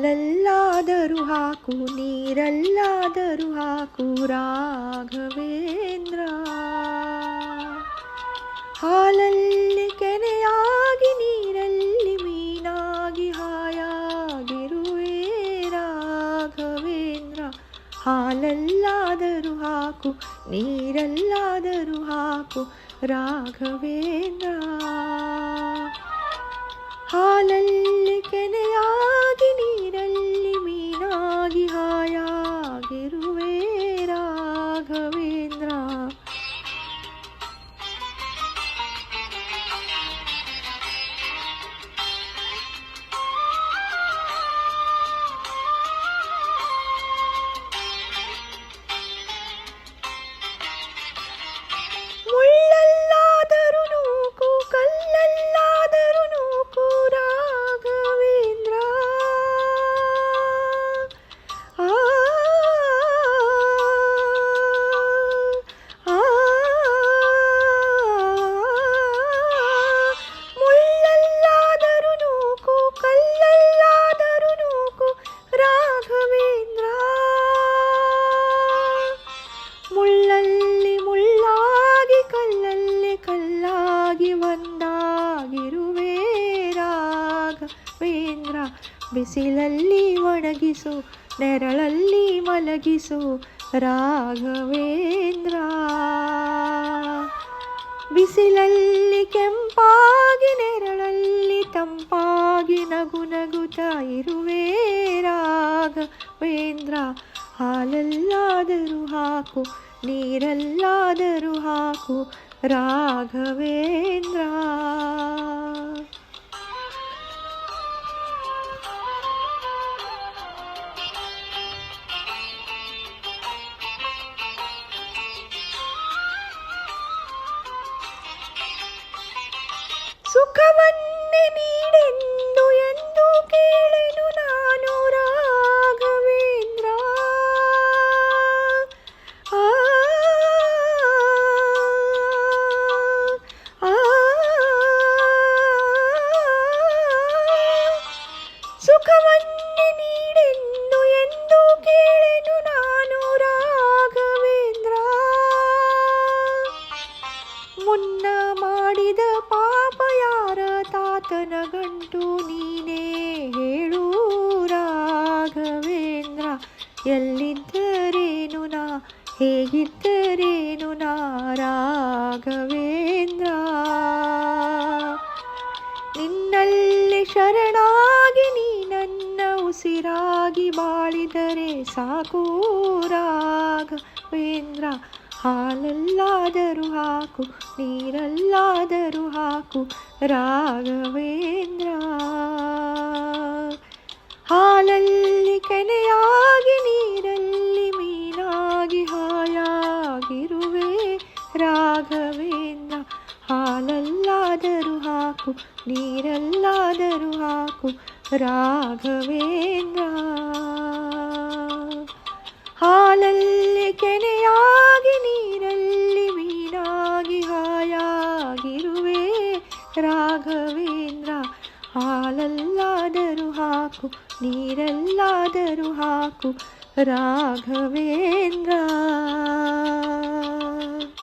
ಹಾಲಲ್ಲಾದರೂ ಹಾಕು ನೀರಲ್ಲಾದರೂ ಹಾಕು ರಾಘವೇಂದ್ರ. ಹಾಲಲ್ಲಿ ಕೆನೆಯಾಗಿ ನೀರಲ್ಲಿ ಮೀನಾಗಿ ಹಾಯಾಗಿರುವೆ ರಾಘವೇಂದ್ರ. ಹಾಲಲ್ಲಾದರೂ ಹಾಕು ನೀರಲ್ಲಾದರೂ ಹಾಕು ರಾಘವೇಂದ್ರ. ಹಾಲಲ್ಲಿ ಕೆನೆಯಾಗಿ ನೀರಲ್ಲಿ ಮೀನಾಗಿ ಹಾಯಾಗಿರುವೆ ರಾಘವೇಂದ್ರ. ಮುಳ್ಳಲ್ಲಾದರೂ ನೂಕು ಕಲ್ಲಲ್ಲಾದರೂ ನೂಕು ರಾಘವೇಂದ್ರ. ಮುಳ್ಳಲ್ಲಾದರೂ ನೂಕು ಕಲ್ಲಲ್ಲಾದರೂ ನೂಕು ರಾಘವೇಂದ್ರ. ಮುಳ್ಳಲ್ಲಿ ಮುಳ್ಳಾಗಿ ಕಲ್ಲಲ್ಲಿ ಕಲ್ಲಾಗಿ ಒಂದಾಗಿರುವೆ ರಾಘವೇಂದ್ರ. ಬಿಸಿಲಲ್ಲಿ ಒಣಗಿಸು ನೆರಳಲ್ಲಿ ಮಲಗಿಸು ರಾಘವೇಂದ್ರ. ಬಿಸಿಲಲ್ಲಿ ಕೆಂಪಾಗಿ ನೆರಳಲ್ಲಿ ತಂಪಾಗಿ ನಗು ನಗುತ್ತಾ ಇರುವೆ ರಾಘವೇಂದ್ರ. ಹಾಲಲ್ಲಾದರೂ ಹಾಕು ನೀರಲ್ಲಾದರೂ ಹಾಕು ರಾಘವೇಂದ್ರ. ಸುಖವನ್ನೇ ನೀಡೆಂದು ಎಂದು ಕೇಳೆನು ನಾನು ರಾಘವೇಂದ್ರ. ಸುಖವನ್ನೇ ನೀಡೆಂದು ಎಂದು ಕೇಳೆನು ನಾನು ರಾಘವೇಂದ್ರ. ಮುನ್ನ ಮಾಡಿದ ಪಾಪ ಯಾರ ತಾತನ ಗಂಟು ನೀನೇ ಹೇಳು ರಾಘವೇಂದ್ರ. ಎಲ್ಲಿದ್ದರೇನು ನಾ ಹೇಗಿದ್ದರೇನು ನಾ ರಾಘವೇಂದ್ರ. ನಿನ್ನಲ್ಲಿ ಶರಣಾಗಿ ನೀ ನನ್ನ ಉಸಿರಾಗಿ ಬಾಳಿದರೆ ಸಾಕು ರಾಘವೇಂದ್ರ. ಹಾಲಲ್ಲಾದರೂ ಹಾಕು ನೀರಲ್ಲಾದರೂ ಹಾಕು ರಾಘವೇಂದ್ರ. ಹಾಲಲ್ಲಿ ಕೆನೆಯಾಗಿ ನೀರಲ್ಲಿ ಮೀನಾಗಿ ಹಾಯಾಗಿರುವೆ ರಾಘವೇಂದ್ರ. ಹಾಲಲ್ಲಾದರೂ ಹಾಕು ನೀರಲ್ಲಾದರೂ ಹಾಕು ರಾಘವೇಂದ್ರ. ಹಾಲಲ್ಲಿ ಕೆನೆಯಾಗಿ ನೀರಲ್ಲಿ ಮೀನಾಗಿ ಹಾಯಾಗಿರುವೆ ರಾಘವೇಂದ್ರ. ಹಾಲಲ್ಲಾದರೂ ಹಾಕು ನೀರಲ್ಲಾದರೂ ಹಾಕು ರಾಘವೇಂದ್ರ.